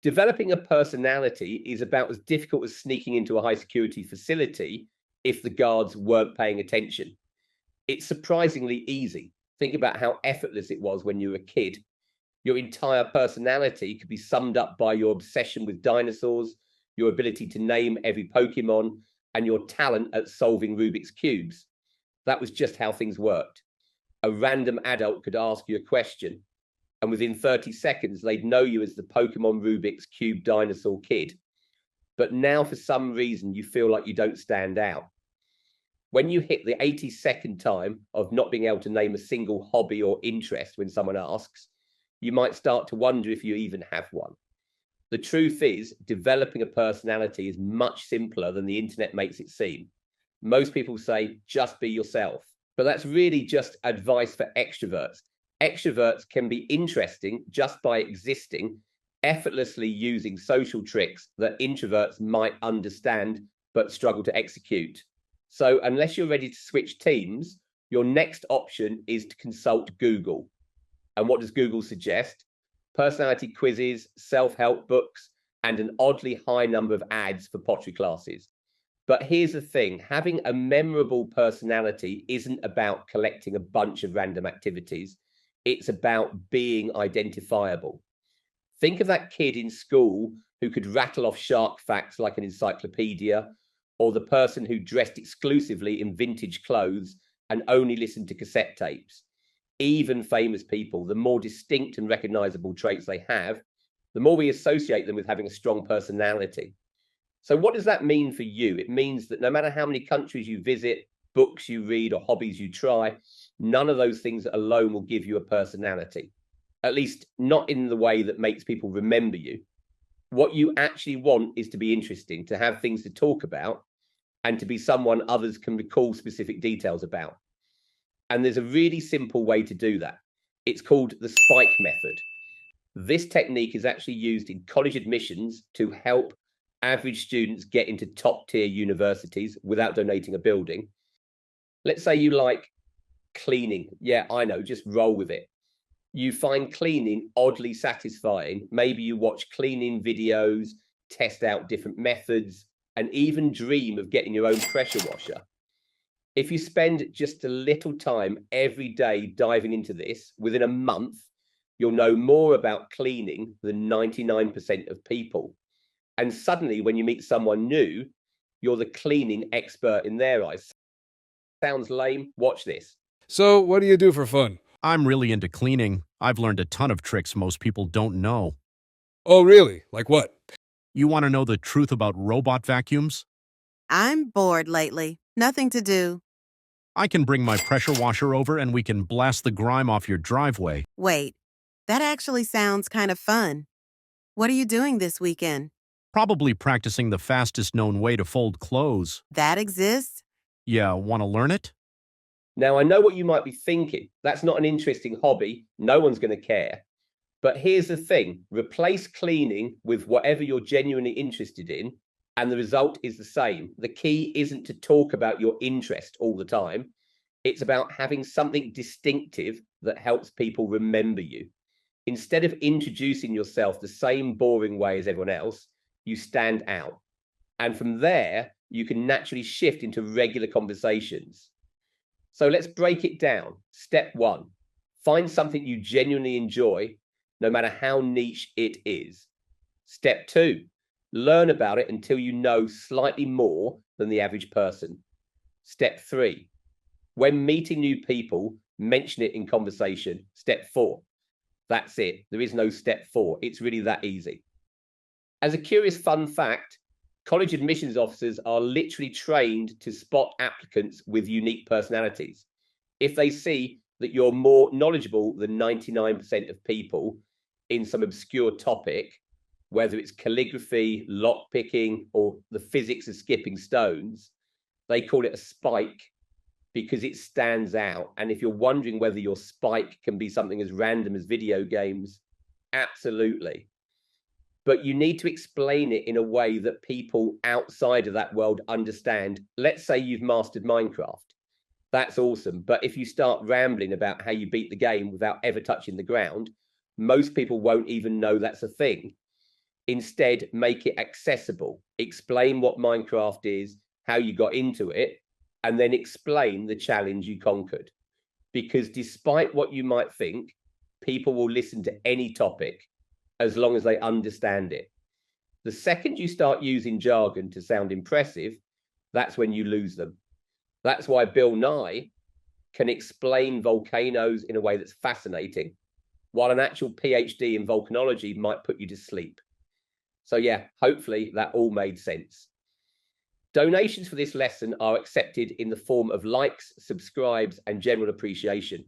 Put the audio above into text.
Developing a personality is about as difficult as sneaking into a high security facility if the guards weren't paying attention. It's surprisingly easy. Think about how effortless it was when you were a kid. Your entire personality could be summed up by your obsession with dinosaurs, your ability to name every Pokemon, and your talent at solving Rubik's Cubes. That was just how things worked. A random adult could ask you a question, and within 30 seconds, they'd know you as the Pokemon Rubik's Cube dinosaur kid. But now, for some reason, you feel like you don't stand out. When you hit the 82nd time of not being able to name a single hobby or interest when someone asks, you might start to wonder if you even have one. The truth is, developing a personality is much simpler than the internet makes it seem. Most people say, just be yourself. But that's really just advice for extroverts. Extroverts can be interesting just by existing, effortlessly using social tricks that introverts might understand but struggle to execute. So unless you're ready to switch teams, your next option is to consult Google. And what does Google suggest? Personality quizzes, self-help books, and an oddly high number of ads for pottery classes. But here's the thing, having a memorable personality isn't about collecting a bunch of random activities. It's about being identifiable. Think of that kid in school who could rattle off shark facts like an encyclopedia, or the person who dressed exclusively in vintage clothes and only listened to cassette tapes. Even famous people, the more distinct and recognizable traits they have, the more we associate them with having a strong personality. So what does that mean for you? It means that no matter how many countries you visit, books you read, or hobbies you try, none of those things alone will give you a personality, at least not in the way that makes people remember you. What you actually want is to be interesting, to have things to talk about, and to be someone others can recall specific details about. And there's a really simple way to do that. It's called the spike method. This technique is actually used in college admissions to help average students get into top tier universities without donating a building. Let's say you like cleaning. Yeah, I know, just roll with it. You find cleaning oddly satisfying. Maybe you watch cleaning videos, test out different methods, and even dream of getting your own pressure washer. If you spend just a little time every day diving into this, within a month, you'll know more about cleaning than 99% of people. And suddenly, when you meet someone new, you're the cleaning expert in their eyes. Sounds lame? Watch this. So, what do you do for fun? I'm really into cleaning. I've learned a ton of tricks most people don't know. Oh, really? Like what? You want to know the truth about robot vacuums? I'm bored lately. Nothing to do. I can bring my pressure washer over and we can blast the grime off your driveway. Wait, that actually sounds kind of fun. What are you doing this weekend? Probably practicing the fastest known way to fold clothes. That exists? Yeah, want to learn it? Now, I know what you might be thinking. That's not an interesting hobby. No one's going to care. But here's the thing. Replace cleaning with whatever you're genuinely interested in, and the result is the same. The key isn't to talk about your interest all the time. It's about having something distinctive that helps people remember you. Instead of introducing yourself the same boring way as everyone else, you stand out. And from there, you can naturally shift into regular conversations. So let's break it down. Step 1, find something you genuinely enjoy, no matter how niche it is. Step 2, learn about it until you know slightly more than the average person. Step 3, when meeting new people, mention it in conversation. Step 4, that's it. There is no step 4. It's really that easy. As a curious fun fact, college admissions officers are literally trained to spot applicants with unique personalities. If they see that you're more knowledgeable than 99% of people in some obscure topic, whether it's calligraphy, lockpicking, or the physics of skipping stones, they call it a spike because it stands out. And if you're wondering whether your spike can be something as random as video games, absolutely. But you need to explain it in a way that people outside of that world understand. Let's say you've mastered Minecraft. That's awesome. But if you start rambling about how you beat the game without ever touching the ground, most people won't even know that's a thing. Instead, make it accessible. Explain what Minecraft is, how you got into it, and then explain the challenge you conquered. Because despite what you might think, people will listen to any topic as long as they understand it. The second you start using jargon to sound impressive, that's when you lose them. That's why Bill Nye can explain volcanoes in a way that's fascinating, while an actual PhD in volcanology might put you to sleep. So yeah, hopefully that all made sense. Donations for this lesson are accepted in the form of likes, subscribes, and general appreciation.